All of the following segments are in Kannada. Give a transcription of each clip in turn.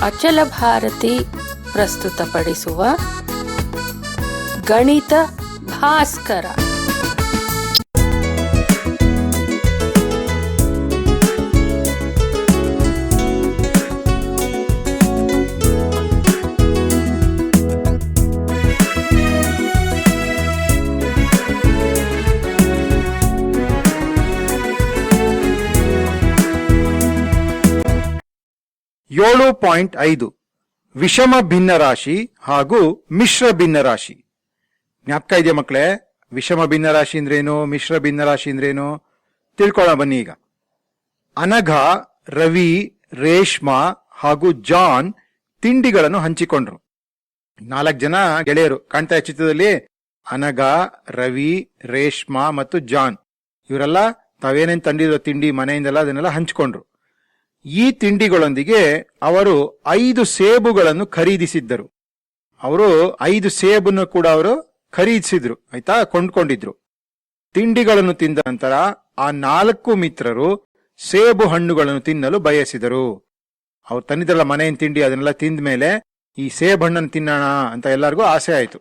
ಅಚಲ ಭಾರತಿ ಪ್ರಸ್ತುತಪಡಿಸುವ ಗಣಿತ ಭಾಸ್ಕರ. ಏಳು 5 ವಿಷಮ ಭಿನ್ನರಾಶಿ ಹಾಗೂ ಮಿಶ್ರ ಭಿನ್ನರಾಶಿ. ಜ್ಞಾಪಕ ಇದೆಯಾ ಮಕ್ಕಳೇ? ವಿಷಮ ಭಿನ್ನರಾಶಿ ಅಂದ್ರೇನು, ಮಿಶ್ರ ಭಿನ್ನರಾಶಿ ಅಂದ್ರೇನು ತಿಳ್ಕೊಳ್ಳೋಣ ಬನ್ನಿ. ಈಗ ಅನಘ, ರವಿ, ರೇಷ್ಮಾ ಹಾಗೂ ಜಾನ್ ತಿಂಡಿಗಳನ್ನು ಹಂಚಿಕೊಂಡ್ರು. 4 ಜನ ಗೆಳೆಯರು ಕಾಣ್ತಾ ಚಿತ್ರದಲ್ಲಿ. ಅನಘ, ರವಿ, ರೇಷ್ಮಾ ಮತ್ತು ಜಾನ್ ಇವರೆಲ್ಲ ತಾವೇನೇನ್ ತಂದಿರೋ ತಿಂಡಿ ಮನೆಯಿಂದೆಲ್ಲ ಅದನ್ನೆಲ್ಲ ಹಂಚಿಕೊಂಡ್ರು. ಈ ತಿಂಡಿಗಳೊಂದಿಗೆ ಅವರು 5 ಸೇಬುಗಳನ್ನು ಖರೀದಿಸಿದ್ದರು. ಅವರು 5 ಸೇಬನ್ನು ಕೂಡ ಅವರು ಖರೀದಿಸಿದ್ರು, ಆಯ್ತಾ, ಕೊಂಡ್ಕೊಂಡಿದ್ರು. ತಿಂಡಿಗಳನ್ನು ತಿಂದ ನಂತರ ಆ 4 ಮಿತ್ರರು ಸೇಬು ಹಣ್ಣುಗಳನ್ನು ತಿನ್ನಲು ಬಯಸಿದರು. ಅವ್ರು ತಂದಿದ್ರಲ್ಲ ಮನೆಯ ತಿಂಡಿ, ಅದನ್ನೆಲ್ಲ ತಿಂದ ಮೇಲೆ ಈ ಸೇಬು ಹಣ್ಣನ್ನು ತಿನ್ನೋಣ ಅಂತ ಎಲ್ಲರಿಗೂ ಆಸೆ ಆಯ್ತು.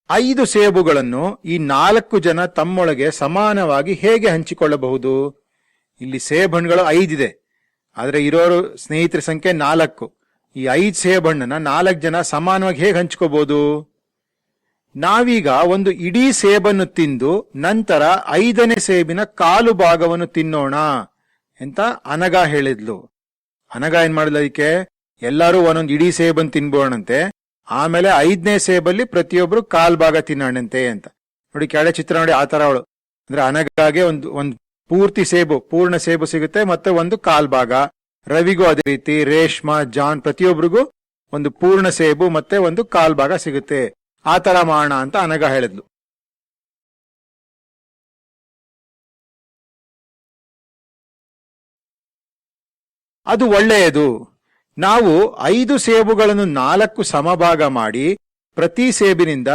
ಐದು ಸೇಬುಗಳನ್ನು ಈ 4 ಜನ ತಮ್ಮೊಳಗೆ ಸಮಾನವಾಗಿ ಹೇಗೆ ಹಂಚಿಕೊಳ್ಳಬಹುದು? ಇಲ್ಲಿ ಸೇಬು ಹಣ್ಣುಗಳು 5 ಇದೆ, ಆದ್ರೆ ಇರೋರು ಸ್ನೇಹಿತರ ಸಂಖ್ಯೆ 4. ಈ 5 ಸೇಬು ಹಣ್ಣನ್ನ 4 ಜನ ಸಮಾನವಾಗಿ ಹೇಗೆ ಹಂಚ್ಕೋಬಹುದು? ನಾವೀಗ ಒಂದು ಇಡೀ ಸೇಬನ್ನು ತಿಂದು ನಂತರ 5ನೇ ಸೇಬಿನ ಕಾಲು ಭಾಗವನ್ನು ತಿನ್ನೋಣ ಅಂತ ಅನಘ ಹೇಳಿದ್ಲು. ಅನಘ ಏನ್ ಮಾಡಿದ್ಲು, ಅದಕ್ಕೆ ಎಲ್ಲರೂ ಒಂದೊಂದು ಇಡೀ ಸೇಬನ್ನು ತಿನ್ಬೋಣಂತೆ, ಆಮೇಲೆ 5ನೇ ಸೇಬಲ್ಲಿ ಪ್ರತಿಯೊಬ್ರು ಕಾಲ್ ಭಾಗ ತಿನ್ನೋಣಂತೆ ಅಂತ. ನೋಡಿ ಕೆಳ ಚಿತ್ರ ನೋಡಿ, ಆ ತರ ಅವಳು ಅಂದ್ರೆ ಅನಘಾಗೆ ಒಂದು ಪೂರ್ತಿ ಸೇಬು, ಪೂರ್ಣ ಸೇಬು ಸಿಗುತ್ತೆ, ಮತ್ತೆ ಒಂದು ಕಾಲ್ ಭಾಗ. ರವಿಗೂ ಅದೇ ರೀತಿ, ರೇಷ್ಮಾ, ಜಾನ್ ಪ್ರತಿಯೊಬ್ಬರಿಗೂ ಒಂದು ಪೂರ್ಣ ಸೇಬು ಮತ್ತೆ ಒಂದು ಕಾಲ್ ಭಾಗ ಸಿಗುತ್ತೆ. ಆ ತರ ಮಾಡೋಣ ಅಂತ ಅನಘ ಹೇಳಿದ್ಲು. ಅದು ಒಳ್ಳೆಯದು. ನಾವು 5 ಸೇಬುಗಳನ್ನು 4 ಸಮಭಾಗ ಮಾಡಿ ಪ್ರತಿ ಸೇಬಿನಿಂದ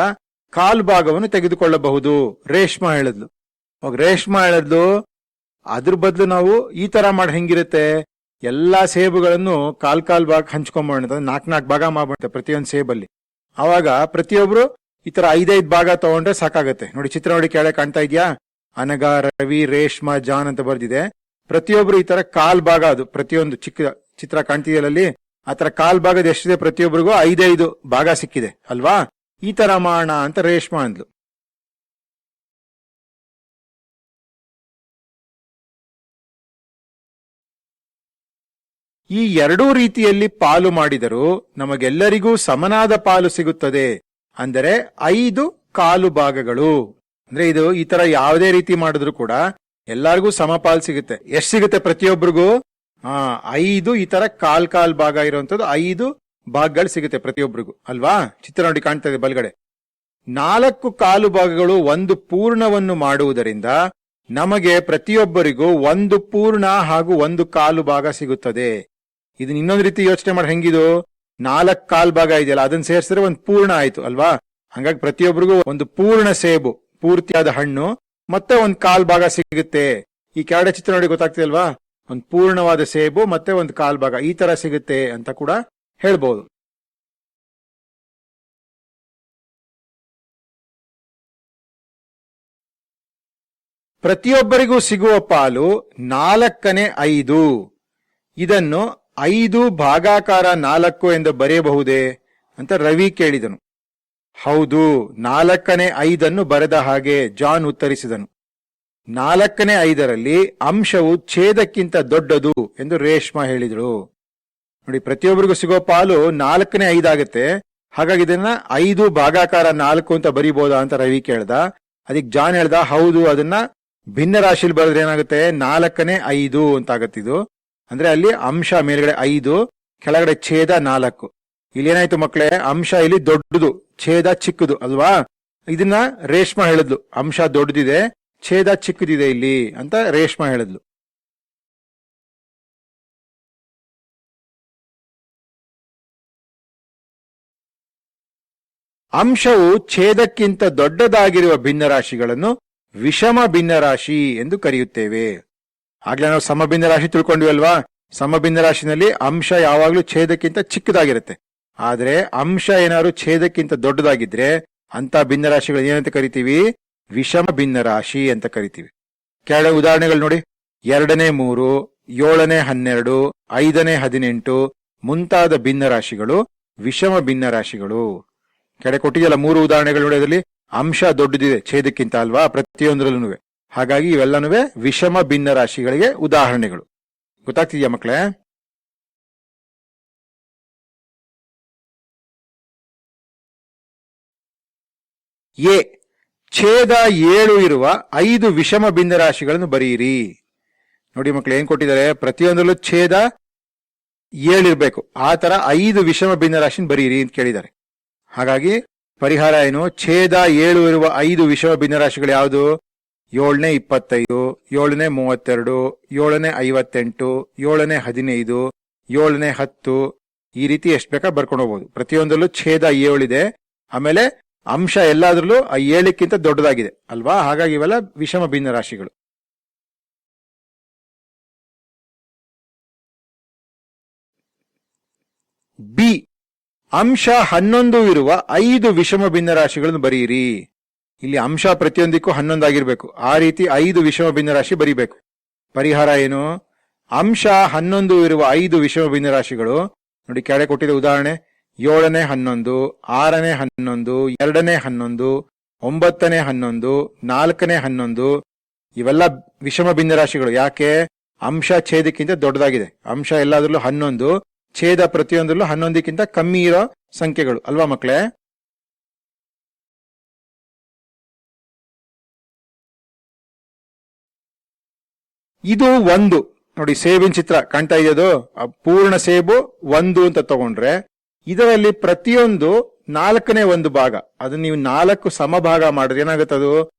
ಕಾಲ್ ಭಾಗವನ್ನು ತೆಗೆದುಕೊಳ್ಳಬಹುದು, ರೇಷ್ಮಾ ಹೇಳಿದ್ಲು. ರೇಷ್ಮಾ ಹೇಳಿದ್ಲು, ಅದ್ರ ಬದಲು ನಾವು ಈ ತರ ಮಾಡಿ ಹೆಂಗಿರುತ್ತೆ, ಎಲ್ಲಾ ಸೇಬುಗಳನ್ನು ಕಾಲ್ ಭಾಗ ಹಂಚ್ಕೊಂಬೋಣ, 4 ಭಾಗ ಮಾಡ್ಬಿಡುತ್ತೆ ಪ್ರತಿಯೊಂದು ಸೇಬಲ್ಲಿ. ಅವಾಗ ಪ್ರತಿಯೊಬ್ರು ಈ ತರ 5 ಭಾಗ ತಗೊಂಡ್ರೆ ಸಾಕಾಗತ್ತೆ. ನೋಡಿ ಚಿತ್ರ ನೋಡಿ ಕೆಳಗೆ ಕಾಣ್ತಾ ಇದ್ಯಾ, ಅನಘ, ರವಿ, ರೇಷ್ಮಾ, ಜಾನ್ ಅಂತ ಬರ್ದಿದೆ. ಪ್ರತಿಯೊಬ್ರು ಈ ತರ ಕಾಲ್ ಭಾಗ, ಅದು ಪ್ರತಿಯೊಂದು ಚಿಕ್ಕ ಚಿತ್ರ ಕಾಣ್ತಿದೆಯಲ್ಲಿ ಆತರ ಕಾಲ್ ಭಾಗದ ಎಷ್ಟಿದೆ, ಪ್ರತಿಯೊಬ್ಬರಿಗೂ 5 ಭಾಗ ಸಿಕ್ಕಿದೆ ಅಲ್ವಾ? ಈ ತರ ಮಾಡೋಣ ಅಂತ ರೇಷ್ಮಾ ಅಂದ್ಲು. ಈ ಎರಡೂ ರೀತಿಯಲ್ಲಿ ಪಾಲು ಮಾಡಿದರೂ ನಮಗೆಲ್ಲರಿಗೂ ಸಮನಾದ ಪಾಲು ಸಿಗುತ್ತದೆ. ಅಂದರೆ 5 ಕಾಲು ಭಾಗಗಳು. ಅಂದ್ರೆ ಇದು ಈ ತರ ಯಾವುದೇ ರೀತಿ ಮಾಡಿದ್ರು ಕೂಡ ಎಲ್ಲರಿಗೂ ಸಮಪಾಲು ಸಿಗುತ್ತೆ. ಎಷ್ಟು ಸಿಗುತ್ತೆ ಪ್ರತಿಯೊಬ್ಬರಿಗೂ? 5 ಈ ತರ ಕಾಲ್ ಭಾಗ ಇರುವಂತದ್ದು 5 ಭಾಗಗಳು ಸಿಗುತ್ತೆ ಪ್ರತಿಯೊಬ್ಬರಿಗೂ ಅಲ್ವಾ? ಚಿತ್ರ ನೋಡಿ ಕಾಣ್ತಾ ಇದೆ ಬಲಗಡೆ. 4 ಕಾಲು ಭಾಗಗಳು ಒಂದು ಪೂರ್ಣವನ್ನು ಮಾಡುವುದರಿಂದ ನಮಗೆ ಪ್ರತಿಯೊಬ್ಬರಿಗೂ ಒಂದು ಪೂರ್ಣ ಹಾಗೂ ಒಂದು ಕಾಲು ಭಾಗ ಸಿಗುತ್ತದೆ. ಇದನ್ನ ಇನ್ನೊಂದು ರೀತಿ ಯೋಚನೆ ಮಾಡಿ, ಹೆಂಗಿದು 4 ಕಾಲ್ ಭಾಗ ಇದೆಯಲ್ಲ, ಅದನ್ನ ಸೇರಿಸಿದ್ರೆ ಒಂದು ಪೂರ್ಣ ಆಯ್ತು ಅಲ್ವಾ? ಹಂಗಾಗಿ ಪ್ರತಿಯೊಬ್ಬರಿಗೂ ಒಂದು ಪೂರ್ಣ ಸೇಬು, ಪೂರ್ತಿಯಾದ ಹಣ್ಣು ಮತ್ತೆ ಒಂದು ಕಾಲ್ ಭಾಗ ಸಿಗುತ್ತೆ. ಈ ಕೆಳಗಡೆ ಚಿತ್ರ ನೋಡಿ ಗೊತ್ತಾಗ್ತದೆ ಅಲ್ವಾ? ಒಂದು ಪೂರ್ಣವಾದ ಸೇಬು ಮತ್ತೆ ಒಂದು ಕಾಲ್ ಭಾಗ ಈ ತರ ಸಿಗುತ್ತೆ ಅಂತ ಕೂಡ ಹೇಳ್ಬಹುದು. ಪ್ರತಿಯೊಬ್ಬರಿಗೂ ಸಿಗುವ ಪಾಲು 4/5. ಇದನ್ನು 5 ಭಾಗಾಕಾರ 4 ಎಂದು ಬರೆಯಬಹುದೇ ಅಂತ ರವಿ ಕೇಳಿದನು. ಹೌದು, 4/5 ಬರೆದ ಹಾಗೆ ಜಾನ್ ಉತ್ತರಿಸಿದನು. 4/5ರಲ್ಲಿ ಅಂಶವು ಛೇದಕ್ಕಿಂತ ದೊಡ್ಡದು ಎಂದು ರೇಷ್ಮಾ ಹೇಳಿದಳು. ನೋಡಿ, ಪ್ರತಿಯೊಬ್ಬರಿಗೂ ಸಿಗೋ ಪಾಲು 4/5 ಆಗುತ್ತೆ. ಹಾಗಾಗಿ ಇದನ್ನ 5 ಭಾಗಾಕಾರ 4 ಅಂತ ಬರೀಬಹುದಾ ಅಂತ ರವಿ ಕೇಳ್ದ. ಅದಕ್ಕೆ ಜಾನ್ ಹೇಳ್ದ, ಹೌದು, ಅದನ್ನ ಭಿನ್ನ ರಾಶಿಯಲ್ಲಿ ಬರೆದ್ರೆ ಏನಾಗುತ್ತೆ, 4/5 ಅಂತ ಆಗತ್ತಿದು. ಅಂದ್ರೆ ಅಲ್ಲಿ ಅಂಶ ಮೇಲ್ಗಡೆ 5, ಕೆಳಗಡೆ ಛೇದ 4. ಇಲ್ಲಿ ಏನಾಯ್ತು ಮಕ್ಕಳೇ, ಅಂಶ ಇಲ್ಲಿ ದೊಡ್ಡದು, ಛೇದ ಚಿಕ್ಕದು ಅಲ್ವಾ? ಇದನ್ನ ರೇಷ್ಮಾ ಹೇಳಿದ್ಲು, ಅಂಶ ದೊಡ್ಡದಿದೆ, ಛೇದ ಚಿಕ್ಕದಿದೆ ಇಲ್ಲಿ ಅಂತ ರೇಷ್ಮಾ ಹೇಳಿದ್ಲು. ಅಂಶವು ಛೇದಕ್ಕಿಂತ ದೊಡ್ಡದಾಗಿರುವ ಭಿನ್ನರಾಶಿಗಳನ್ನು ವಿಷಮ ಭಿನ್ನರಾಶಿ ಎಂದು ಕರೆಯುತ್ತೇವೆ. ಆಗ್ಲೇ ನಾವು ಸಮಭಿನ್ನ ರಾಶಿ ತಿಳ್ಕೊಂಡ್ವಿ ಅಲ್ವಾ? ಸಮಭಿನ್ನ ರಾಶಿನಲ್ಲಿ ಅಂಶ ಯಾವಾಗ್ಲೂ ಛೇದಕ್ಕಿಂತ ಚಿಕ್ಕದಾಗಿರುತ್ತೆ. ಆದ್ರೆ ಅಂಶ ಏನಾದ್ರು ಛೇದಕ್ಕಿಂತ ದೊಡ್ಡದಾಗಿದ್ರೆ ಅಂತ ಭಿನ್ನರಾಶಿಗಳು ಏನಂತ ಕರಿತೀವಿ? ವಿಷಮ ಭಿನ್ನರಾಶಿ ಅಂತ ಕರಿತೀವಿ. ಕೆಳ ಉದಾಹರಣೆಗಳು ನೋಡಿ. 2ನೇ 3, 7ನೇ 12, 5ನೇ 18 ಮುಂತಾದ ಭಿನ್ನರಾಶಿಗಳು ವಿಷಮ ಭಿನ್ನರಾಶಿಗಳು. ಕೆಳ ಕೊಟ್ಟಿದೆಯಲ್ಲ 3 ಉದಾಹರಣೆಗಳು ನೋಡಿ. ಅದರಲ್ಲಿ ಅಂಶ ದೊಡ್ಡದಿದೆ ಛೇದಕ್ಕಿಂತ ಅಲ್ವಾ? ಪ್ರತಿಯೊಂದರಲ್ಲೂ. ಹಾಗಾಗಿ ಇವೆಲ್ಲನೂ ವಿಷಮ ಭಿನ್ನರಾಶಿಗಳಿಗೆ ಉದಾಹರಣೆಗಳು. ಗೊತ್ತಾಗ್ತಿದ್ಯಾ ಮಕ್ಕಳೇ? ಎ, ಛೇದ 7 ಇರುವ 5 ವಿಷಮ ಭಿನ್ನರಾಶಿಗಳನ್ನು ಬರೆಯಿರಿ. ನೋಡಿ ಮಕ್ಕಳು ಏನ್ ಕೊಟ್ಟಿದ್ದಾರೆ? ಪ್ರತಿಯೊಂದರಲ್ಲೂ ಛೇದ 7 ಇರಬೇಕು. ಆ ತರ 5 ವಿಷಮ ಭಿನ್ನರಾಶಿ ಬರೆಯಿರಿ ಅಂತ ಕೇಳಿದ್ದಾರೆ. ಹಾಗಾಗಿ ಪರಿಹಾರ ಏನು? ಛೇದ 7 ಇರುವ 5 ವಿಷಮ ಭಿನ್ನರಾಶಿಗಳು ಯಾವುದು? 7ನೇ 25, 7ನೇ 32, 7ನೇ 58, 7ನೇ 15, 7ನೇ 10 ಈ ರೀತಿ ಎಷ್ಟು ಬೇಕಾ ಬರ್ಕೊಂಡು ಹೋಗ್ಬೋದು. ಪ್ರತಿಯೊಂದರಲ್ಲೂ ಛೇದ 7 ಇದೆ. ಆಮೇಲೆ ಅಂಶ ಎಲ್ಲಾದ್ರಲ್ಲೂ ಆ 7ಕ್ಕಿಂತ ದೊಡ್ಡದಾಗಿದೆ ಅಲ್ವಾ? ಹಾಗಾಗಿ ಇವೆಲ್ಲ ವಿಷಮ ಭಿನ್ನರಾಶಿಗಳು. ಬಿ, ಅಂಶ 11 ಇರುವ 5 ವಿಷಮ ಭಿನ್ನರಾಶಿಗಳನ್ನು ಬರೆಯಿರಿ. ಇಲ್ಲಿ ಅಂಶ ಪ್ರತಿಯೊಂದಕ್ಕೂ 11 ಆಗಿರ್ಬೇಕು. ಆ ರೀತಿ 5 ವಿಷಮ ಭಿನ್ನರಾಶಿ ಬರೀಬೇಕು. ಪರಿಹಾರ ಏನು? ಅಂಶ 11 ಇರುವ 5 ವಿಷಮ ಭಿನ್ನರಾಶಿಗಳು ನೋಡಿ. ಕೆಳಗೆ ಕೊಟ್ಟಿರೋ ಉದಾಹರಣೆ: 7ನೇ 11, 6ನೇ 11, 2ನೇ 11, 9ನೇ 11, 4ನೇ 11 ಇವೆಲ್ಲ ವಿಷಮ ಭಿನ್ನರಾಶಿಗಳು. ಯಾಕೆ? ಅಂಶ ಛೇದಕ್ಕಿಂತ ದೊಡ್ಡದಾಗಿದೆ. ಅಂಶ ಎಲ್ಲಾದ್ರಲ್ಲೂ 11, ಛೇದ ಪ್ರತಿಯೊಂದರಲ್ಲೂ 11ಕ್ಕಿಂತ ಕಮ್ಮಿ ಇರೋ ಸಂಖ್ಯೆಗಳು ಅಲ್ವಾ ಮಕ್ಕಳೇ? ಇದು 1 ನೋಡಿ. ಸೇಬಿನ ಚಿತ್ರ ಕಾಣ್ತಾ ಇದೆಯದು? ಪೂರ್ಣ ಸೇಬು 1 ಅಂತ ತಗೊಂಡ್ರೆ ಇದರಲ್ಲಿ ಪ್ರತಿಯೊಂದು 4ನೇ 1 ಭಾಗ. ಅದನ್ನ ನೀವು 4 ಸಮಭಾಗ ಮಾಡಿದ್ರೆ ಏನಾಗುತ್ತೆ? ಅದು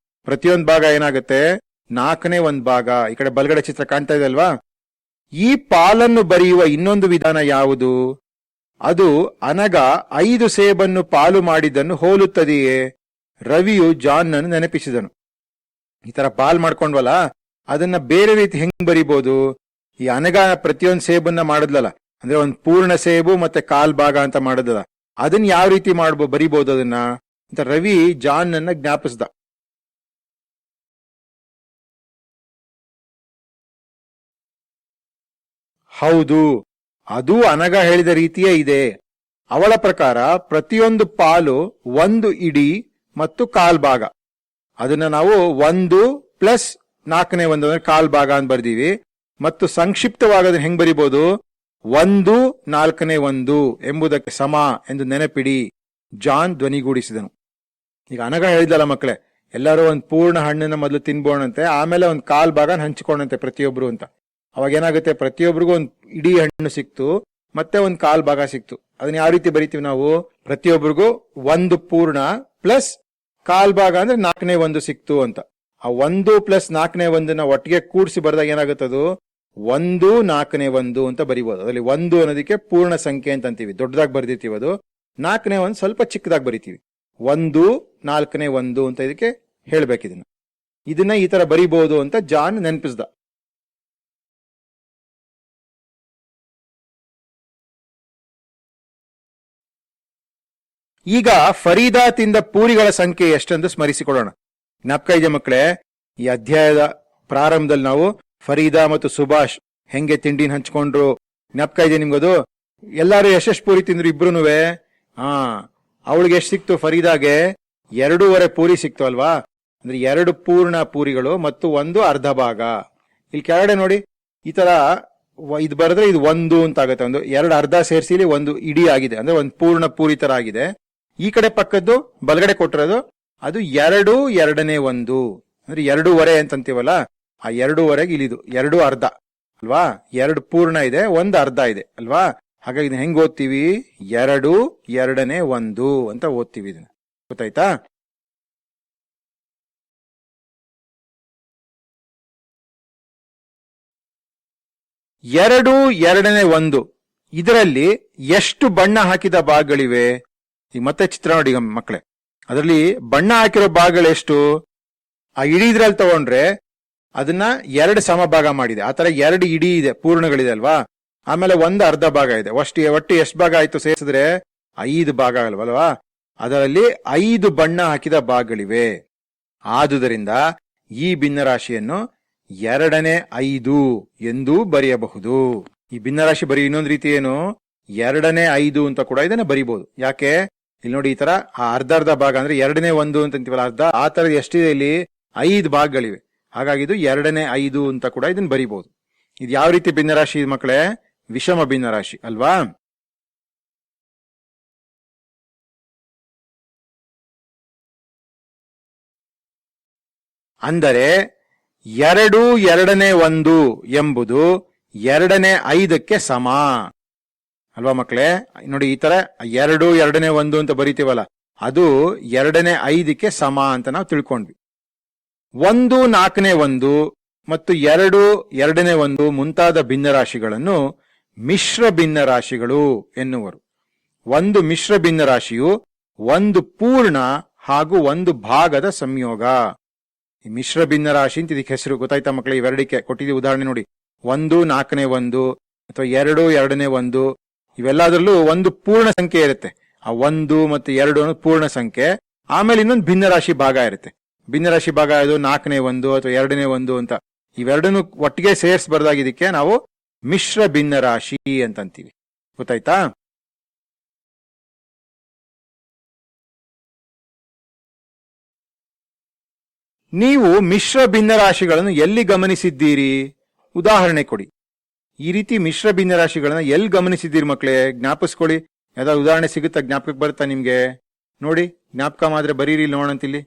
ಪ್ರತಿಯೊಂದು ಭಾಗ ಏನಾಗುತ್ತೆ? 4ನೇ 1 ಭಾಗ. ಈ ಕಡೆ ಬಲಗಡೆ ಚಿತ್ರ ಕಾಣ್ತಾ ಇದೆ ಅಲ್ವಾ? ಈ ಪಾಲನ್ನು ಬರೆಯುವ ಇನ್ನೊಂದು ವಿಧಾನ ಯಾವುದು? ಅದು ಅನಗ 5 ಸೇಬನ್ನು ಪಾಲು ಮಾಡಿದ್ದನ್ನು ಹೋಲುತ್ತದೆಯೇ? ರವಿಯು ಜಾನ್ ಅನ್ನು ನೆನಪಿಸಿದನು. ಈ ತರ ಪಾಲ್ ಮಾಡ್ಕೊಂಡ್ವಲ್ಲ, ಅದನ್ನ ಬೇರೆ ರೀತಿ ಹೆಂಗ್ ಬರಿಬಹುದು? ಈ ಅನಗ ಪ್ರತಿಯೊಂದು ಸೇಬನ್ನ ಮಾಡಿದ್ಲಲ್ಲ, ಅಂದ್ರೆ ಒಂದು ಪೂರ್ಣ ಸೇಬು ಮತ್ತೆ ಕಾಲ್ ಭಾಗ ಅಂತ ಮಾಡಿದಲ್ಲ, ಅದನ್ನ ಯಾವ ರೀತಿ ಬರಿಬಹುದು ಅದನ್ನ ಅಂತ ರವಿ ಜಾನ್ ಅನ್ನ ಜ್ಞಾಪಿಸ್ದ. ಹೌದು, ಅದು ಅನಗ ಹೇಳಿದ ರೀತಿಯೇ ಇದೆ. ಅವಳ ಪ್ರಕಾರ ಪ್ರತಿಯೊಂದು ಪಾಲು 1 ಇಡೀ ಮತ್ತು ಕಾಲ್ ಭಾಗ. ಅದನ್ನ ನಾವು 1 ಪ್ಲಸ್ 4ನೇ 1 ಅಂದ್ರೆ ಕಾಲ್ ಭಾಗ ಅಂತ ಬರ್ದೀವಿ. ಮತ್ತು ಸಂಕ್ಷಿಪ್ತವಾಗಿ ಹೆಂಗ್ ಬರಿಬಹುದು? 1 4ನೇ 1 ಎಂಬುದಕ್ಕೆ ಸಮ ಎಂದು ನೆನಪಿಡಿ, ಜಾನ್ ಧ್ವನಿಗೂಡಿಸಿದನು. ಈಗ ಅನಗ ಹೇಳಿದಲ್ಲ ಮಕ್ಕಳೇ, ಎಲ್ಲರೂ ಒಂದು ಪೂರ್ಣ ಹಣ್ಣನ್ನ ಮೊದಲು ತಿನ್ಬೋಣಂತೆ, ಆಮೇಲೆ ಒಂದು ಕಾಲ್ ಭಾಗ ಹಂಚಿಕೊಂಡಂತೆ ಪ್ರತಿಯೊಬ್ರು ಅಂತ. ಅವಾಗ ಏನಾಗುತ್ತೆ? ಪ್ರತಿಯೊಬ್ಬರಿಗೂ ಒಂದು ಇಡೀ ಹಣ್ಣು ಸಿಕ್ತು, ಮತ್ತೆ ಒಂದು ಕಾಲ್ ಭಾಗ ಸಿಕ್ತು. ಅದನ್ನ ಯಾವ ರೀತಿ ಬರಿತೀವಿ ನಾವು? ಪ್ರತಿಯೊಬ್ಬರಿಗೂ 1 ಪೂರ್ಣ ಪ್ಲಸ್ ಕಾಲ್ ಭಾಗ ಅಂದ್ರೆ 4ನೇ 1 ಸಿಕ್ತು ಅಂತ. ಆ 1 ಪ್ಲಸ್ 4ನೇ 1 ಒಟ್ಟಿಗೆ ಕೂಡಿಸಿ ಬರೆದಾಗ ಏನಾಗುತ್ತದು? 1 4ನೇ 1 ಅಂತ ಬರಿಬಹುದು. ಅದರಲ್ಲಿ 1 ಅನ್ನೋದಕ್ಕೆ ಪೂರ್ಣ ಸಂಖ್ಯೆ ಅಂತ ಅಂತೀವಿ, ದೊಡ್ಡದಾಗಿ ಬರ್ದಿರ್ತೀವಿ. ಅದು 4ನೇ 1 ಸ್ವಲ್ಪ ಚಿಕ್ಕದಾಗಿ ಬರಿತೀವಿ. 1 4ನೇ 1 ಅಂತ ಇದಕ್ಕೆ ಹೇಳ್ಬೇಕು. ಇದನ್ನ ಈ ತರ ಬರಿಬಹುದು ಅಂತ ಜಾನ್ ನೆನಪಿಸ್ದ. ಈಗ ಫರೀದಾ ತಿಂದ ಪೂರಿಗಳ ಸಂಖ್ಯೆ ಎಷ್ಟೆಂದು ಸ್ಮರಿಸಿಕೊಳ್ಳೋಣ. ಜ್ಞಾಪಕ ಇದೆ ಮಕ್ಕಳೇ? ಈ ಅಧ್ಯಾಯದ ಪ್ರಾರಂಭದಲ್ಲಿ ನಾವು ಫರೀದಾ ಮತ್ತು ಸುಭಾಷ್ ಹೆಂಗೆ ತಿಂಡಿನ ಹಂಚ್ಕೊಂಡ್ರು ಜ್ಞಾಪಕ ಇದೆ ನಿಮ್ಗದು? ಎಲ್ಲಾರು ಎಷ್ಟೆಷ್ಟು ಪೂರಿ ತಿಂದ್ರು ಇಬ್ರುನುವೆ? ಅವಳಿಗೆ ಎಷ್ಟು ಸಿಕ್ತು? ಫರೀದಾಗೆ 2.5 ಪೂರಿ ಸಿಕ್ತು ಅಲ್ವಾ? ಅಂದ್ರೆ 2 ಪೂರ್ಣ ಪೂರಿಗಳು ಮತ್ತು 1 ಅರ್ಧ ಭಾಗ. ಇಲ್ಲಿ ಕೆಳಗಡೆ ನೋಡಿ, ಈ ತರ ಇದು ಬರೆದ್ರೆ ಇದು 1 ಅಂತ ಆಗುತ್ತೆ. 2 ಅರ್ಧ ಸೇರಿಸಿ 1 ಇಡೀ ಆಗಿದೆ, ಅಂದ್ರೆ 1 ಪೂರ್ಣ ಪೂರಿ ತರ ಆಗಿದೆ. ಈ ಕಡೆ ಪಕ್ಕದ್ದು ಬಲಗಡೆ ಕೊಟ್ಟಿರೋದು ಅದು 2 2ನೇ 1 ಅಂದ್ರೆ 2.5 ಅಂತಂತೀವಲ್ಲ, ಆ 2.5ಗೆ ಇಲ್ಲಿದು 2 ಅರ್ಧ ಅಲ್ವಾ? 2 ಪೂರ್ಣ ಇದೆ, 1 ಅರ್ಧ ಇದೆ ಅಲ್ವಾ? ಹಾಗಾಗಿ ಇದನ್ನ ಹೆಂಗ್ ಓದ್ತೀವಿ? 2 2ನೇ 1 ಅಂತ ಓದ್ತೀವಿ. ಇದನ್ನ ಗೊತ್ತಾಯ್ತಾ? ಎರಡು 2ನೇ 1 ಇದರಲ್ಲಿ ಎಷ್ಟು ಬಣ್ಣ ಹಾಕಿದ ಭಾಗಗಳಿವೆ? ಈಗ ಮತ್ತೆ ಚಿತ್ರ ನೋಡಿ ಮಕ್ಕಳೇ, ಅದರಲ್ಲಿ ಬಣ್ಣ ಹಾಕಿರೋ ಭಾಗಗಳು ಎಷ್ಟು? ಆ ಇಡೀ ಇದ್ರಲ್ಲಿ ತಗೊಂಡ್ರೆ ಅದನ್ನ 2 ಸಮಭಾಗ ಮಾಡಿದೆ. ಆತರ 2 ಇಡೀ ಇದೆ, ಪೂರ್ಣಗಳಿದೆ ಅಲ್ವಾ. ಆಮೇಲೆ 1 ಅರ್ಧ ಭಾಗ ಇದೆ. ಒಟ್ಟು ಎಷ್ಟು ಭಾಗ ಆಯ್ತು ಸೇರಿಸಿದ್ರೆ 5 ಭಾಗ ಅಲ್ವಲ್ವಾ. ಅದರಲ್ಲಿ 5 ಬಣ್ಣ ಹಾಕಿದ ಭಾಗಗಳಿವೆ. ಆದುದರಿಂದ ಈ ಭಿನ್ನರಾಶಿಯನ್ನು 2ನೇ 5 ಎಂದು ಬರೆಯಬಹುದು. ಈ ಭಿನ್ನರಾಶಿ ಬರೀ ಇನ್ನೊಂದು ರೀತಿ ಏನು, 2ನೇ 5 ಅಂತ ಕೂಡ ಇದನ್ನ ಬರೀಬಹುದು. ಯಾಕೆ, ಇಲ್ಲಿ ನೋಡಿ, ಈ ತರ ಅರ್ಧ ಭಾಗ ಅಂದ್ರೆ 2ನೇ 1 ಅಂತ ಅಂತೀವಲ್ಲ, ಅರ್ಧ, ಆ ತರದ ಎಷ್ಟಿದೆ ಇಲ್ಲಿ 5 ಭಾಗಗಳಿವೆ. ಹಾಗಾಗಿ ಇದು 2ನೇ 5 ಅಂತ ಕೂಡ ಇದನ್ನ ಬರೀಬಹುದು. ಇದು ಯಾವ ರೀತಿ ಭಿನ್ನರಾಶಿ ಮಕ್ಕಳೇ, ವಿಷಮ ಭಿನ್ನರಾಶಿ ಅಲ್ವಾ. ಅಂದರೆ 2 2ನೇ 1 ಎಂಬುದು 2ನೇ 5ಕ್ಕೆ ಸಮ ಅಲ್ವಾ ಮಕ್ಕಳೇ. ನೋಡಿ, ಈ ತರ 2 2ನೇ 1 ಅಂತ ಬರೀತೀವಲ್ಲ, ಅದು 2ನೇ 5ಕ್ಕೆ ಸಮ ಅಂತ ನಾವು ತಿಳ್ಕೊಂಡ್ವಿ. 1 4ನೇ 1 ಮತ್ತು 2 2ನೇ 1 ಮುಂತಾದ ಭಿನ್ನರಾಶಿಗಳನ್ನು ಮಿಶ್ರ ಭಿನ್ನರಾಶಿಗಳು ಎನ್ನುವರು. ಒಂದು ಮಿಶ್ರ ಭಿನ್ನರಾಶಿಯು ಒಂದು ಪೂರ್ಣ ಹಾಗೂ ಒಂದು ಭಾಗದ ಸಂಯೋಗ. ಈ ಮಿಶ್ರ ಭಿನ್ನರಾಶಿ ಅಂತ ಇದಕ್ಕೆ ಹೆಸರು. ಗೊತ್ತಾಯ್ತಾ ಮಕ್ಕಳೇ, ಇವೆರಡಕ್ಕೆ ಕೊಟ್ಟಿದ್ದೀವಿ ಉದಾಹರಣೆ ನೋಡಿ. 1 4ನೇ 1 ಅಥವಾ 2 2ನೇ 1, ಇವೆಲ್ಲದರಲ್ಲೂ ಒಂದು ಪೂರ್ಣ ಸಂಖ್ಯೆ ಇರುತ್ತೆ. ಆ 1 ಮತ್ತು 2 ಅನ್ನೋದು ಪೂರ್ಣ ಸಂಖ್ಯೆ. ಆಮೇಲೆ ಇನ್ನೊಂದು ಭಿನ್ನರಾಶಿ ಭಾಗ ಇರುತ್ತೆ. ಭಿನ್ನರಾಶಿ ಭಾಗ ಇದು 4ನೇ 1 ಅಥವಾ 2ನೇ 1 ಅಂತ. ಇವೆರಡನ್ನು ಒಟ್ಟಿಗೆ ಸೇರಿಸಿ ಬರೆದಾಗ ಇದಕ್ಕೆ ನಾವು ಮಿಶ್ರ ಭಿನ್ನರಾಶಿ ಅಂತಂತೀವಿ. ಗೊತ್ತಾಯ್ತಾ. ನೀವು ಮಿಶ್ರ ಭಿನ್ನರಾಶಿಗಳನ್ನು ಎಲ್ಲಿ ಗಮನಿಸಿದ್ದೀರಿ? ಉದಾಹರಣೆ ಕೊಡಿ. ಈ ರೀತಿ ಮಿಶ್ರ ಭಿನ್ನರಾಶಿಗಳನ್ನ ಎಲ್ಲಿ ಗಮನಿಸಿದ್ದೀರಿ ಮಕ್ಕಳೇ? ಜ್ಞಾಪಿಸ್ಕೊಳ್ಳಿ. ಯಾವ್ದಾದ್ರು ಉದಾಹರಣೆ ಸಿಗುತ್ತಾ, ಜ್ಞಾಪಕಕ್ಕೆ ಬರುತ್ತಾ ನಿಮ್ಗೆ? ನೋಡಿ, ಜ್ಞಾಪಕ ಮಾತ್ರ ಬರೀರಿ, ನೋಡಂತಿಲ್ಲಿ.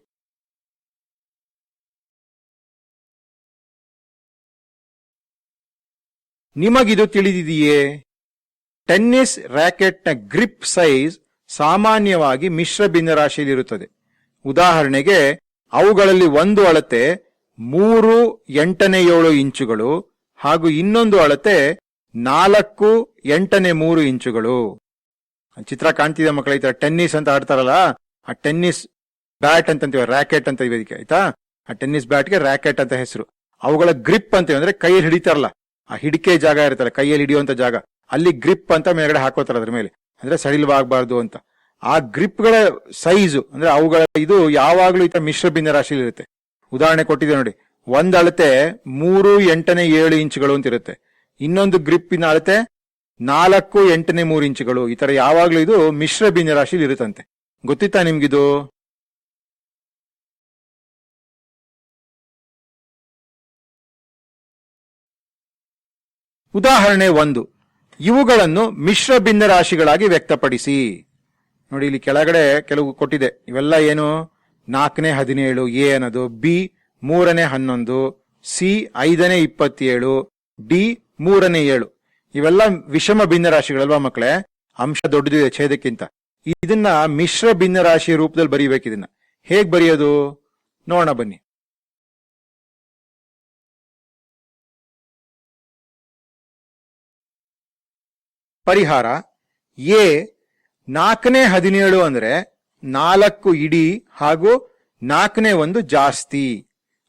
ನಿಮಗಿದು ತಿಳಿದಿದೆಯೇ? ಟೆನ್ನಿಸ್ ರ್ಯಾಕೆಟ್ನ ಗ್ರಿಪ್ ಸೈಜ್ ಸಾಮಾನ್ಯವಾಗಿ ಮಿಶ್ರ ಭಿನ್ನರಾಶಿಯಲ್ಲಿರುತ್ತದೆ. ಉದಾಹರಣೆಗೆ, ಅವುಗಳಲ್ಲಿ ಒಂದು ಅಳತೆ 3 8/7 ಇಂಚುಗಳು ಹಾಗೂ ಇನ್ನೊಂದು ಅಳತೆ 4 8/3 ಇಂಚುಗಳು. ಚಿತ್ರ ಕಾಣ್ತಿದೆ ಮಕ್ಕಳ. ಈ ತರ ಟೆನ್ನಿಸ್ ಅಂತ ಆಡ್ತಾರಲ್ಲ, ಆ ಟೆನ್ನಿಸ್ ಬ್ಯಾಟ್ ಅಂತಂತೀವಿ, ರ್ಯಾಕೆಟ್ ಅಂತ ಇದಕ್ಕೆ ಆಯ್ತಾ. ಆ ಟೆನ್ನಿಸ್ ಬ್ಯಾಟ್ಗೆ ರ್ಯಾಕೆಟ್ ಅಂತ ಹೆಸರು. ಅವುಗಳ ಗ್ರಿಪ್ ಅಂತೀವಿ, ಅಂದ್ರೆ ಕೈಯಲ್ಲಿ ಹಿಡಿತಾರಲ್ಲ, ಆ ಹಿಡಿಕೆ ಜಾಗ ಇರ್ತಾರೆ, ಕೈಯಲ್ಲಿ ಹಿಡಿಯುವಂತ ಜಾಗ, ಅಲ್ಲಿ ಗ್ರಿಪ್ ಅಂತ ಮೇಲ್ಗಡೆ ಹಾಕೋತಾರ ಅದ್ರ ಮೇಲೆ, ಅಂದ್ರೆ ಸಡಿಲವಾಗಬಾರ್ದು ಅಂತ. ಆ ಗ್ರಿಪ್ಗಳ ಸೈಜು ಅಂದ್ರೆ ಅವುಗಳ ಇದು ಯಾವಾಗ್ಲೂ ಈ ತರ ಮಿಶ್ರ ಭಿನ್ನರಾಶಿಯಲ್ಲಿ ಇರುತ್ತೆ. ಉದಾಹರಣೆ ಕೊಟ್ಟಿದೆ ನೋಡಿ. ಒಂದ್ ಅಳತೆ 3 8/7 ಇಂಚುಗಳು ಅಂತ ಇರುತ್ತೆ. ಇನ್ನೊಂದು ಗ್ರಿಪ್ಪಿನ ಅಳತೆ 4 8/3 ಇಂಚುಗಳು. ಈ ತರ ಯಾವಾಗ್ಲೂ ಇದು ಮಿಶ್ರ ಭಿನ್ನರಾಶಿಯಲ್ಲಿ ಇರುತ್ತಂತೆ. ಗೊತ್ತಿತ್ತಾ ನಿಮ್ಗಿದು? ಉದಾಹರಣೆ 1. ಇವುಗಳನ್ನು ಮಿಶ್ರ ಭಿನ್ನರಾಶಿಗಳಾಗಿ ವ್ಯಕ್ತಪಡಿಸಿ. ನೋಡಿ, ಇಲ್ಲಿ ಕೆಳಗಡೆ ಕೆಲವು ಕೊಟ್ಟಿದೆ. ಇವೆಲ್ಲ ಏನು? 4ನೇ 17 ಎ ಅನ್ನೋದು, ಬಿ 3ನೇ 11, ಸಿ 5ನೇ 27, ಡಿ 3ನೇ 7. ಇವೆಲ್ಲ ವಿಷಮ ಭಿನ್ನರಾಶಿಗಳಲ್ವಾ ಮಕ್ಕಳೇ? ಅಂಶ ದೊಡ್ಡದಿದೆ ಛೇದಕ್ಕಿಂತ. ಇದನ್ನ ಮಿಶ್ರ ಭಿನ್ನರಾಶಿ ರೂಪದಲ್ಲಿ ಬರೀಬೇಕು. ಇದನ್ನ ಹೇಗ್ ಬರೆಯೋದು ನೋಡೋಣ ಬನ್ನಿ. ಪರಿಹಾರ. ಎ 4ನೇ 17 ಅಂದ್ರೆ 4 ಇಡೀ ಹಾಗೂ 4ನೇ 1 ಜಾಸ್ತಿ,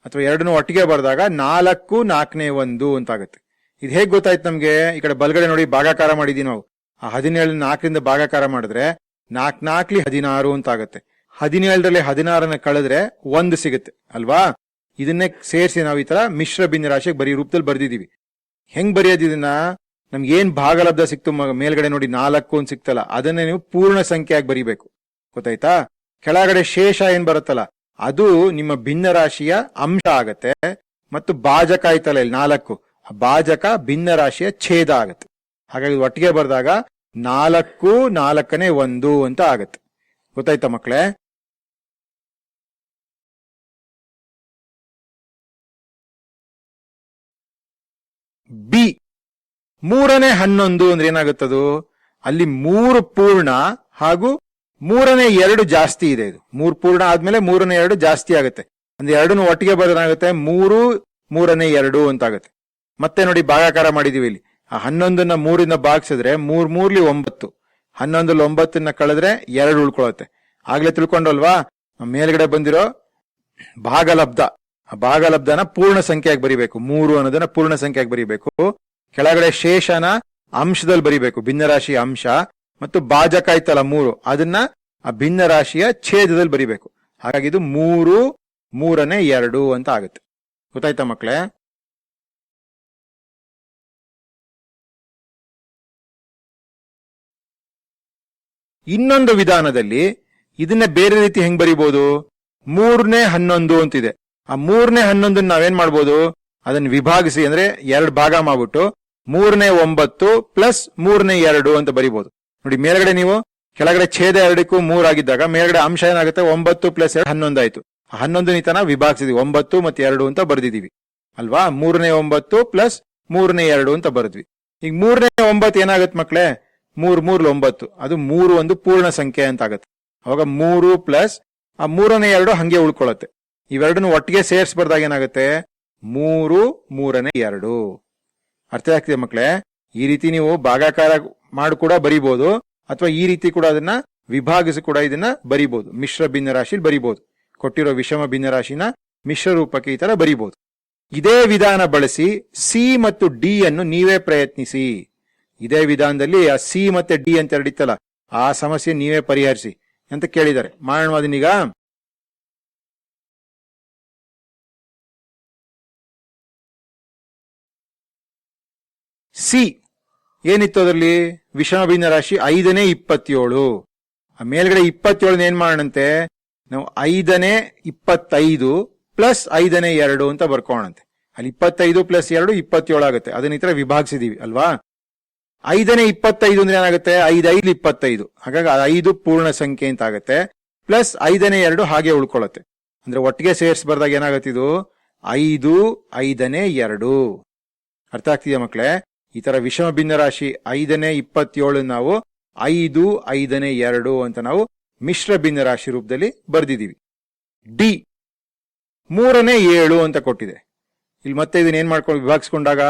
ಅಥವಾ ಎರಡನ್ನೂ ಒಟ್ಟಿಗೆ ಬರೆದಾಗ 4 4ನೇ 1 ಅಂತ ಆಗುತ್ತೆ. ಇದು ಹೇಗ್ ಗೊತ್ತಾಯ್ತು ನಮ್ಗೆ? ಈ ಕಡೆ ಬಲಗಡೆ ನೋಡಿ, ಭಾಗಾಕಾರ ಮಾಡಿದೀವಿ ನಾವು. ಆ 17 4ರಿಂದ ಭಾಗಾಕಾರ ಮಾಡಿದ್ರೆ 4 4 16 ಅಂತ ಆಗುತ್ತೆ. 17ರಲ್ಲಿ 16ನ್ನ ಕಳೆದ್ರೆ 1 ಸಿಗುತ್ತೆ ಅಲ್ವಾ. ಇದನ್ನೇ ಸೇರಿಸಿ ನಾವು ಈ ತರ ಮಿಶ್ರ ಭಿನ್ನರಾಶಿಗೆ ಬರೀ ರೂಪದಲ್ಲಿ ಬರ್ದಿದೀವಿ. ಹೆಂಗ್ ಬರೆಯೋದು ಇದನ್ನ? ನಮ್ಗೆ ಏನ್ ಭಾಗಲಬ್ಧ ಸಿಕ್ತು ಮೇಲ್ಗಡೆ ನೋಡಿ 4 ಅಂತ ಸಿಕ್ತಲ್ಲ, ಅದನ್ನೇ ನೀವು ಪೂರ್ಣ ಸಂಖ್ಯೆಯಾಗಿ ಬರೀಬೇಕು. ಗೊತ್ತಾಯ್ತಾ? ಕೆಳಗಡೆ ಶೇಷ ಏನ್ ಬರುತ್ತಲ್ಲ, ಅದು ನಿಮ್ಮ ಭಿನ್ನರಾಶಿಯ ಅಂಶ ಆಗತ್ತೆ. ಮತ್ತು ಭಾಜಕ ಆಯ್ತಲ್ಲ ಇಲ್ಲಿ 4, ಭಾಜಕ ಭಿನ್ನರಾಶಿಯ ಛೇದ ಆಗತ್ತೆ. ಹಾಗಾಗಿ ಒಟ್ಟಿಗೆ ಬರೆದಾಗ 4 4ನೇ 1 ಅಂತ ಆಗತ್ತೆ. ಗೊತ್ತಾಯ್ತಾ ಮಕ್ಕಳೇ? ಬಿ 3ನೇ 11 ಅಂದ್ರೆ ಏನಾಗುತ್ತದು? ಅಲ್ಲಿ 3 ಪೂರ್ಣ ಹಾಗೂ 3ನೇ 2 ಜಾಸ್ತಿ ಇದೆ. ಇದು 3 ಪೂರ್ಣ ಆದ್ಮೇಲೆ 3ನೇ 2 ಜಾಸ್ತಿ ಆಗುತ್ತೆ. ಅಂದ್ರೆ ಎರಡನ್ನು ಒಟ್ಟಿಗೆ ಬರೋದಾಗುತ್ತೆ 3 3ನೇ 2 ಅಂತ ಆಗುತ್ತೆ. ಮತ್ತೆ ನೋಡಿ, ಭಾಗಾಕಾರ ಮಾಡಿದೀವಿ ಇಲ್ಲಿ. ಆ 11ನ್ನ 3ರಿಂದ ಭಾಗಿಸಿದ್ರೆ 3 3 9, 11 9ನ್ನ ಕಳೆದ್ರೆ 2 ಉಳ್ಕೊಳತ್ತೆ. ಆಗ್ಲೇ ತಿಳ್ಕೊಂಡಲ್ವಾ ಮೇಲ್ಗಡೆ ಬಂದಿರೋ ಭಾಗಲಬ್ಧ ಆ ಭಾಗಲಬ್ಧನ ಪೂರ್ಣ ಸಂಖ್ಯೆಯಾಗಿ ಬರಿಬೇಕು. 3 ಅನ್ನೋದನ್ನ ಪೂರ್ಣ ಸಂಖ್ಯೆಯಾಗಿ ಬರಿಬೇಕು. ಕೆಳಗಡೆ ಶೇಷನ ಅಂಶದಲ್ಲಿ ಬರಿಬೇಕು, ಭಿನ್ನರಾಶಿಯ ಅಂಶ. ಮತ್ತು ಭಾಜಕ ಆಯ್ತಲ್ಲ 3, ಅದನ್ನ ಆ ಭಿನ್ನರಾಶಿಯ ಛೇದದಲ್ಲಿ ಬರಿಬೇಕು. ಹಾಗಾಗಿ ಇದು 3 3ನೇ 2 ಅಂತ ಆಗುತ್ತೆ. ಗೊತ್ತಾಯ್ತಾ ಮಕ್ಕಳೇ? ಇನ್ನೊಂದು ವಿಧಾನದಲ್ಲಿ ಇದನ್ನ ಬೇರೆ ರೀತಿ ಹೆಂಗ್ ಬರಿಬಹುದು? 3ನೇ 11 ಅಂತಿದೆ. ಆ 3ನೇ 11 ನಾವೇನ್ ಮಾಡ್ಬೋದು? ಅದನ್ನ ವಿಭಾಗಿಸಿ, ಅಂದ್ರೆ 2 ಭಾಗ ಮಾಡ್ಬಿಟ್ಟು 3ನೇ 9 ಪ್ಲಸ್ 3ನೇ 2 ಅಂತ ಬರಿಬಹುದು. ನೋಡಿ, ಮೇಲ್ಗಡೆ ನೀವು ಕೆಳಗಡೆ ಛೇದ 2ಕ್ಕೂ 3 ಆಗಿದ್ದಾಗ ಮೇಲ್ಗಡೆ ಅಂಶ ಏನಾಗುತ್ತೆ? 9 ಪ್ಲಸ್ 2 11 ಆಯ್ತು. 11 ನಿತನ ವಿಭಾಗಿಸಿದ್ವಿ, 9 ಮತ್ತೆ 2 ಅಂತ ಬರ್ದಿದೀವಿ ಅಲ್ವಾ? 3ನೇ 9 ಪ್ಲಸ್ 3ನೇ 2 ಅಂತ ಬರ್ದ್ವಿ. ಈಗ 3ನೇ 9 ಏನಾಗುತ್ತೆ ಮಕ್ಕಳೇ? 3 3 9, ಅದು 3 ಒಂದು ಪೂರ್ಣ ಸಂಖ್ಯೆ ಅಂತ ಆಗುತ್ತೆ. ಅವಾಗ 3 ಪ್ಲಸ್ ಆ 3ನೇ 2 ಹಂಗೆ ಉಳ್ಕೊಳ್ಳುತ್ತೆ. ಇವೆರಡನ್ನು ಒಟ್ಟಿಗೆ ಸೇರಿಸ್ಬಾರ್ದಾಗ ಏನಾಗುತ್ತೆ? 3 3ನೇ 2. ಅರ್ಥ ಆಗ್ತಿದೆ ಮಕ್ಕಳೇ? ಈ ರೀತಿ ನೀವು ಭಾಗಾಕಾರ ಮಾಡಿ ಕೂಡ ಬರಿಬಹುದು, ಅಥವಾ ಈ ರೀತಿ ಕೂಡ ಅದನ್ನ ವಿಭಾಗಿಸಿ ಕೂಡ ಇದನ್ನ ಬರಿಬಹುದು. ಮಿಶ್ರ ಭಿನ್ನರಾಶಿ ಬರಿಬಹುದು. ಕೊಟ್ಟಿರೋ ವಿಷಮ ಭಿನ್ನರಾಶಿನ ಮಿಶ್ರ ರೂಪಕ್ಕೆ ಈ ತರ ಬರಿಬಹುದು. ಇದೇ ವಿಧಾನ ಬಳಸಿ ಸಿ ಮತ್ತು ಡಿ ಅನ್ನು ನೀವೇ ಪ್ರಯತ್ನಿಸಿ. ಇದೇ ವಿಧಾನದಲ್ಲಿ ಆ ಸಿ ಮತ್ತೆ ಡಿ ಅಂತ ಎರಡಿತ್ತಲ್ಲ, ಆ ಸಮಸ್ಯೆ ನೀವೇ ಪರಿಹರಿಸಿ ಅಂತ ಕೇಳಿದ್ದಾರೆ. ಮಾಡೋಣ ಅದನ್ನೀಗ. ಸಿ ಏನಿತ್ತು ಅದರಲ್ಲಿ? ವಿಷಮ ಭಿನ್ನರಾಶಿ 5ನೇ 27. ಆ ಮೇಲ್ಗಡೆ 27 ಏನ್ ಮಾಡೋಣಂತೆ? ನಾವು 5ನೇ 25 ಪ್ಲಸ್ 5ನೇ 2 ಅಂತ ಬರ್ಕೋಣಂತೆ. ಅಲ್ಲಿ 25 ಪ್ಲಸ್ 2 27 ಆಗುತ್ತೆ. ಅದನ್ನ ಈ ತರ ವಿಭಾಗಿಸಿದೀವಿ ಅಲ್ವಾ? 5ನೇ 25 ಅಂದ್ರೆ ಏನಾಗುತ್ತೆ? 5 5 25. ಹಾಗಾಗಿ 5 ಪೂರ್ಣ ಸಂಖ್ಯೆ ಅಂತ ಆಗುತ್ತೆ. ಪ್ಲಸ್ 5ನೇ 2 ಹಾಗೆ ಉಳ್ಕೊಳ್ಳುತ್ತೆ. ಅಂದ್ರೆ ಒಟ್ಟಿಗೆ ಸೇರಿಸ್ಬಾರ್ದಾಗ ಏನಾಗುತ್ತೆ? ಇದು 5 5ನೇ 2. ಅರ್ಥ ಆಗ್ತಿದೆಯಾ ಮಕ್ಕಳೇ? ಈ ತರ ವಿಷಮ ಭಿನ್ನರಾಶಿ 5ನೇ 27 ನಾವು 5 5ನೇ 2 ಅಂತ ನಾವು ಮಿಶ್ರ ಭಿನ್ನರಾಶಿ ರೂಪದಲ್ಲಿ ಬರ್ದಿದೀವಿ. ಡಿ 3ನೇ 7 ಅಂತ ಕೊಟ್ಟಿದೆ. ಇಲ್ಲಿ ಮತ್ತೆ ಇದನ್ನ ಏನ್ ಮಾಡ್ಕೊಂಡು ವಿಭಾಗಿಸ್ಕೊಂಡಾಗ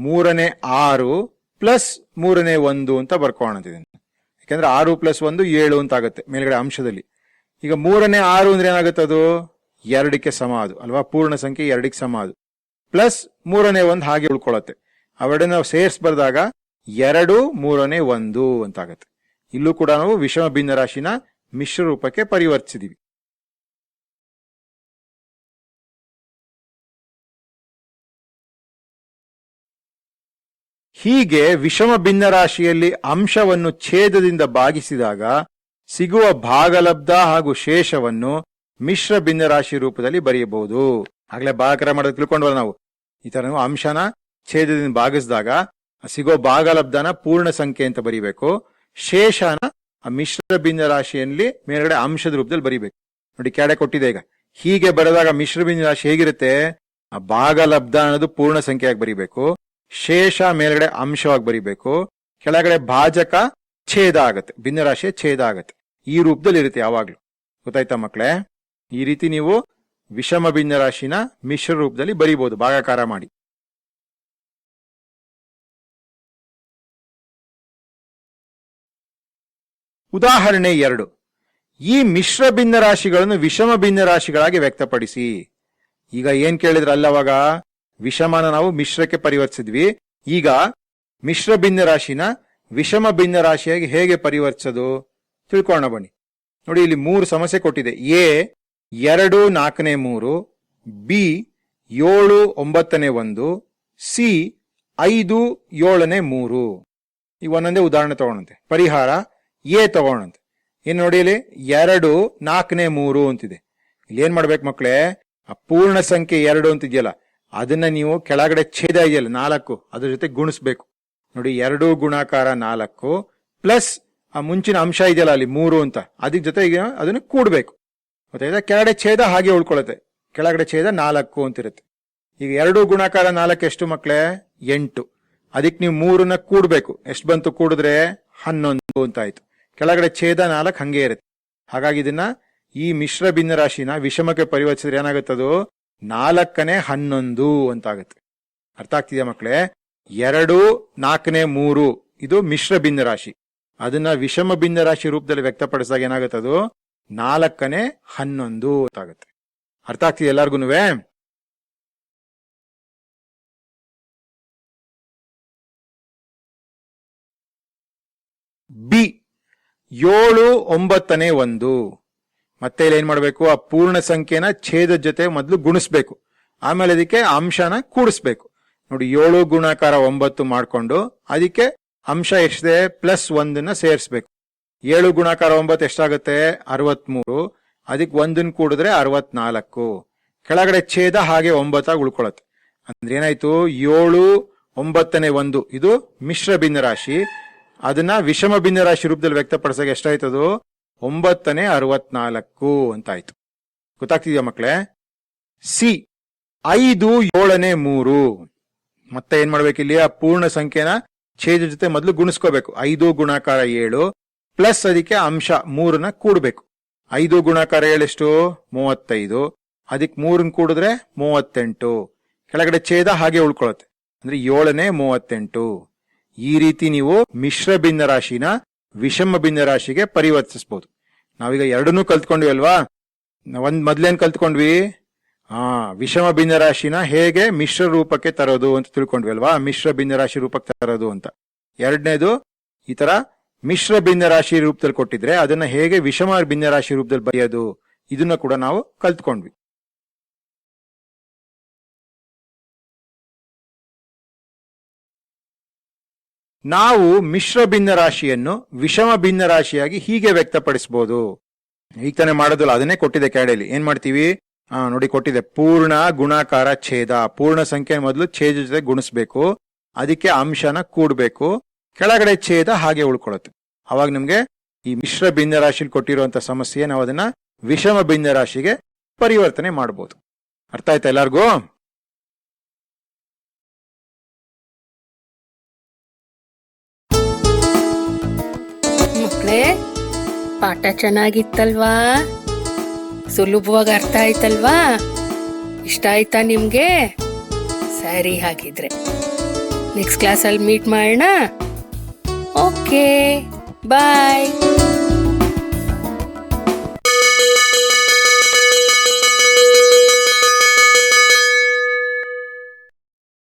3ನೇ 6 ಪ್ಲಸ್ 3ನೇ 1 ಅಂತ ಬರ್ಕೋಣಂತಿದ್ದೀನಿ. ಯಾಕಂದ್ರೆ 6 ಪ್ಲಸ್ 1 7 ಅಂತ ಆಗುತ್ತೆ ಮೇಲ್ಗಡೆ ಅಂಶದಲ್ಲಿ. ಈಗ 3ನೇ 6 ಅಂದ್ರೆ ಏನಾಗುತ್ತೆ? ಅದು 2ಕ್ಕೆ ಸಮ, ಅದು ಅಲ್ವಾ? ಪೂರ್ಣ ಸಂಖ್ಯೆ 2ಕ್ಕೆ ಸಮ ಅದು. ಪ್ಲಸ್ 3ನೇ 1 ಹಾಗೆ ಉಳ್ಕೊಳ್ಳುತ್ತೆ. ಅವೆರಡನ್ನ ನಾವು ಸೇರಿಸ್ಬಾರ್ದಾಗ 2 3ನೇ 1 ಅಂತ ಆಗುತ್ತೆ. ಇಲ್ಲೂ ಕೂಡ ನಾವು ವಿಷಮ ಭಿನ್ನರಾಶಿನ ಮಿಶ್ರ ರೂಪಕ್ಕೆ ಪರಿವರ್ತಿಸಿದೀವಿ. ಹೀಗೆ ವಿಷಮ ಭಿನ್ನರಾಶಿಯಲ್ಲಿ ಅಂಶವನ್ನು ಛೇದದಿಂದ ಭಾಗಿಸಿದಾಗ ಸಿಗುವ ಭಾಗಲಬ್ಧ ಹಾಗೂ ಶೇಷವನ್ನು ಮಿಶ್ರ ಭಿನ್ನರಾಶಿ ರೂಪದಲ್ಲಿ ಬರೆಯಬಹುದು. ಆಗ್ಲೇ ಭಾಗಾಕಾರ ಮಾಡೋದು ತಿಳ್ಕೊಂಡ್ವಲ್ಲ ನಾವು. ಈ ತರ ನಾವು ಅಂಶನ ಛೇದದಿಂದ ಭಾಗಿಸಿದಾಗ ಸಿಗೋ ಭಾಗಲಬ್ಧನ ಪೂರ್ಣ ಸಂಖ್ಯೆ ಅಂತ ಬರಿಬೇಕು. ಶೇಷನ ಆ ಮಿಶ್ರ ಭಿನ್ನರಾಶಿಯಲ್ಲಿ ಮೇಲ್ಗಡೆ ಅಂಶದ ರೂಪದಲ್ಲಿ ಬರಿಬೇಕು. ನೋಡಿ, ಕೆಳಗಡೆ ಕೊಟ್ಟಿದೆ. ಈಗ ಹೀಗೆ ಬರೆದಾಗ ಮಿಶ್ರ ಭಿನ್ನರಾಶಿ ಹೇಗಿರುತ್ತೆ? ಆ ಭಾಗಲಬ್ಧ ಅನ್ನೋದು ಪೂರ್ಣ ಸಂಖ್ಯೆಯಾಗಿ ಬರಿಬೇಕು. ಶೇಷ ಮೇಲ್ಗಡೆ ಅಂಶವಾಗಿ ಬರಿಬೇಕು. ಕೆಳಗಡೆ ಭಾಜಕ ಛೇದ ಆಗತ್ತೆ, ಭಿನ್ನರಾಶಿಯ ಛೇದ ಆಗತ್ತೆ. ಈ ರೂಪದಲ್ಲಿ ಇರುತ್ತೆ ಯಾವಾಗ್ಲೂ. ಗೊತ್ತಾಯ್ತಾ ಮಕ್ಕಳೇ? ಈ ರೀತಿ ನೀವು ವಿಷಮ ಭಿನ್ನರಾಶಿನ ಮಿಶ್ರ ರೂಪದಲ್ಲಿ ಬರಿಬಹುದು ಭಾಗಾಕಾರ ಮಾಡಿ. ಉದಾಹರಣೆ 2. ಈ ಮಿಶ್ರ ಭಿನ್ನರಾಶಿಗಳನ್ನು ವಿಷಮ ಭಿನ್ನರಾಶಿಗಳಾಗಿ ವ್ಯಕ್ತಪಡಿಸಿ. ಈಗ ಏನ್ ಕೇಳಿದ್ರಲ್ಲವಾಗ ವಿಷಮನ ನಾವು ಮಿಶ್ರಕ್ಕೆ ಪರಿವರ್ತಿಸಿದ್ವಿ. ಈಗ ಮಿಶ್ರ ಭಿನ್ನರಾಶಿನ ವಿಷಮ ಭಿನ್ನರಾಶಿಯಾಗಿ ಹೇಗೆ ಪರಿವರ್ತಿಸೋದು ತಿಳ್ಕೊಳ್ಳೋಣ ಬನ್ನಿ. ನೋಡಿ, ಇಲ್ಲಿ 3 ಸಮಸ್ಯೆ ಕೊಟ್ಟಿದೆ. ಎ 2 4ನೇ 3, ಬಿ 7 9ನೇ 1, ಸಿ 5 7ನೇ 3. ಈಗ ಒಂದೊಂದೇ ಉದಾಹರಣೆ ತಗೊಳಂತೆ. ಪರಿಹಾರ ಎ ತಗೋಣಂತೆ. ಏನ್ ನೋಡಿ, ಇಲ್ಲಿ 2 4ನೇ 3 ಅಂತಿದೆ. ಇಲ್ಲಿ ಏನ್ ಮಾಡ್ಬೇಕು ಮಕ್ಕಳೇ? ಆ ಪೂರ್ಣ ಸಂಖ್ಯೆ 2 ಅಂತಿದೆಯಲ್ಲ, ಅದನ್ನ ನೀವು ಕೆಳಗಡೆ ಛೇದ ಇದೆಯಲ್ಲ 4, ಅದ್ರ ಜೊತೆ ಗುಣಿಸ್ಬೇಕು. ನೋಡಿ, 2 ಗುಣಾಕಾರ 4 ಪ್ಲಸ್ ಆ ಮುಂಚಿನ ಅಂಶ ಇದೆಯಲ್ಲ ಅಲ್ಲಿ 3 ಅಂತ, ಅದಕ್ಕೆ ಜೊತೆ ಈಗ ಅದನ್ನ ಕೂಡ್ಬೇಕು. ಗೊತ್ತಾಯ್ತಾ? ಕೆಳಗಡೆ ಛೇದ ಹಾಗೆ ಉಳ್ಕೊಳತ್ತೆ. ಕೆಳಗಡೆ ಛೇದ 4 ಅಂತಿರುತ್ತೆ. ಈಗ 2 ಗುಣಾಕಾರ 4 ಎಷ್ಟು ಮಕ್ಕಳೇ? 8. ಅದಕ್ಕೆ ನೀವು 3ನ್ನ ಕೂಡ್ಬೇಕು. ಎಷ್ಟು ಬಂತು ಕೂಡಿದ್ರೆ? 11 ಅಂತ ಆಯ್ತು. ಕೆಳಗಡೆ ಛೇದ 4 ಹಂಗೆ ಇರುತ್ತೆ. ಹಾಗಾಗಿ ಇದನ್ನ ಈ ಮಿಶ್ರ ಭಿನ್ನರಾಶಿನ ವಿಷಮಕ್ಕೆ ಪರಿವರ್ತಿಸಿದ್ರೆ ಏನಾಗುತ್ತದು? 4ನೇ 11 ಅಂತ ಆಗುತ್ತೆ. ಅರ್ಥ ಆಗ್ತಿದೆಯಾ ಮಕ್ಕಳೇ? 2 4ನೇ 3 ಇದು ಮಿಶ್ರ ಭಿನ್ನರಾಶಿ. ಅದನ್ನ ವಿಷಮ ಭಿನ್ನರಾಶಿ ರೂಪದಲ್ಲಿ ವ್ಯಕ್ತಪಡಿಸಿದಾಗ ಏನಾಗುತ್ತದು? 4ನೇ 11 ಅಂತ ಆಗುತ್ತೆ. ಅರ್ಥ ಆಗ್ತಿದೆ ಎಲ್ಲಾರ್ಗುನುವೆ? ಬಿ 7 9ನೇ 1. ಮತ್ತೆ ಇಲ್ಲಿ ಏನ್ ಮಾಡಬೇಕು, ಆ ಪೂರ್ಣ ಸಂಖ್ಯೆನ ಛೇದದ ಜೊತೆ ಮೊದಲು ಗುಣಿಸ್ಬೇಕು, ಆಮೇಲೆ ಅದಕ್ಕೆ ಅಂಶನ ಕೂಡಿಸ್ಬೇಕು. ನೋಡಿ 7 ಗುಣಾಕಾರ 9 ಮಾಡ್ಕೊಂಡು ಅದಕ್ಕೆ ಅಂಶ ಎಷ್ಟಿದೆ +1 ಸೇರಿಸ್ಬೇಕು. 7 ಗುಣಾಕಾರ 9 ಎಷ್ಟಾಗುತ್ತೆ 63, ಅದಕ್ಕೆ 1 ಕೂಡಿದ್ರೆ 64. ಕೆಳಗಡೆ ಛೇದ ಹಾಗೆ 9 ಉಳ್ಕೊಳತ್ತೆ. ಅಂದ್ರೆ ಏನಾಯ್ತು, 7 9ನೇ 1 ಇದು ಮಿಶ್ರ ಭಿನ್ನರಾಶಿ. ಅದನ್ನ ವಿಷಮ ಭಿನ್ನರಾಶಿ ರೂಪದಲ್ಲಿ ವ್ಯಕ್ತಪಡಿಸಕ್ಕೆ ಎಷ್ಟಾಯ್ತದು 9ನೇ 64 ಅಂತ ಆಯ್ತು. ಗೊತ್ತಾಗ್ತಿದ್ಯಾ ಮಕ್ಳೇ? ಸಿ 5 7ನೇ 3. ಮತ್ತೆ ಏನ್ ಮಾಡ್ಬೇಕಿಲ್ಲಿ, ಆ ಪೂರ್ಣ ಸಂಖ್ಯೆನ ಛೇದ ಜೊತೆ ಮೊದಲು ಗುಣಿಸ್ಕೋಬೇಕು. 5 ಗುಣಾಕಾರ 7 ಪ್ಲಸ್ ಅದಕ್ಕೆ ಅಂಶ 3ನ ಕೂಡಬೇಕು. 5 ಗುಣಾಕಾರ 7 ಎಷ್ಟು 35, ಅದಕ್ಕೆ 3 ಕೂಡಿದ್ರೆ 38. ಕೆಳಗಡೆ ಛೇದ ಹಾಗೆ ಉಳ್ಕೊಳತ್ತೆ, ಅಂದ್ರೆ 7ನೇ 38. ಈ ರೀತಿ ನೀವು ಮಿಶ್ರ ಭಿನ್ನರಾಶಿನ ವಿಷಮ ಭಿನ್ನರಾಶಿಗೆ ಪರಿವರ್ತಿಸಬಹುದು. ನಾವೀಗ ಎರಡನ್ನೂ ಕಲ್ತ್ಕೊಂಡ್ವಿ ಅಲ್ವಾ. ಮೊದ್ಲೇನ್ ಕಲ್ತ್ಕೊಂಡ್ವಿ, ವಿಷಮ ಭಿನ್ನರಾಶಿನ ಹೇಗೆ ಮಿಶ್ರ ರೂಪಕ್ಕೆ ತರೋದು ಅಂತ ತಿಳ್ಕೊಂಡ್ವಿ ಅಲ್ವಾ, ಮಿಶ್ರ ಭಿನ್ನರಾಶಿ ರೂಪಕ್ಕೆ ತರೋದು ಅಂತ. ಎರಡನೇದು, ಈ ತರ ಮಿಶ್ರ ಭಿನ್ನರಾಶಿ ರೂಪದಲ್ಲಿ ಕೊಟ್ಟಿದ್ರೆ ಅದನ್ನ ಹೇಗೆ ವಿಷಮ ಭಿನ್ನರಾಶಿ ರೂಪದಲ್ಲಿ ಬರೆಯೋದು, ಇದನ್ನ ಕೂಡ ನಾವು ಕಲ್ತ್ಕೊಂಡ್ವಿ. ನಾವು ಮಿಶ್ರ ಭಿನ್ನರಾಶಿಯನ್ನು ವಿಷಮ ಭಿನ್ನರಾಶಿಯಾಗಿ ಹೀಗೆ ವ್ಯಕ್ತಪಡಿಸಬಹುದು. ಈಗ ತಾನೇ ಮಾಡೋದಲ್ಲ, ಅದನ್ನೇ ಕೊಟ್ಟಿದೆ ಕ್ಯಾಡೆಯಲ್ಲಿ. ಏನ್ ಮಾಡ್ತೀವಿ, ನೋಡಿ ಕೊಟ್ಟಿದೆ, ಪೂರ್ಣ ಗುಣಾಕಾರ ಛೇದ. ಪೂರ್ಣ ಸಂಖ್ಯೆ ಮೊದಲು ಛೇದ ಜೊತೆ ಗುಣಿಸ್ಬೇಕು, ಅದಕ್ಕೆ ಅಂಶನ ಕೂಡಬೇಕು, ಕೆಳಗಡೆ ಛೇದ ಹಾಗೆ ಉಳ್ಕೊಳುತ್ತೆ. ಅವಾಗ ನಮ್ಗೆ ಈ ಮಿಶ್ರ ಭಿನ್ನರಾಶಿಲಿ ಕೊಟ್ಟಿರುವಂತ ಸಮಸ್ಯೆ ನಾವು ಅದನ್ನ ವಿಷಮ ಭಿನ್ನರಾಶಿಗೆ ಪರಿವರ್ತನೆ ಮಾಡಬಹುದು. ಅರ್ಥ ಆಯ್ತಾ ಎಲ್ಲಾರ್ಗೂ? ಮಕ್ಕಳೇ, ಪಾಠ ಚೆನ್ನಾಗಿತ್ತಲ್ವಾ? ಸುಲಭವಾಗಿ ಅರ್ಥ ಆಯ್ತಲ್ವಾ? ಇಷ್ಟ ಆಯ್ತಾ ನಿಮ್ಗೆ? ಸರಿ, ಹಾಗಿದ್ರೆ ನೆಕ್ಸ್ಟ್ ಕ್ಲಾಸಲ್ಲಿ ಮೀಟ್ ಮಾಡೋಣ. ಓಕೆ, ಬಾಯ್.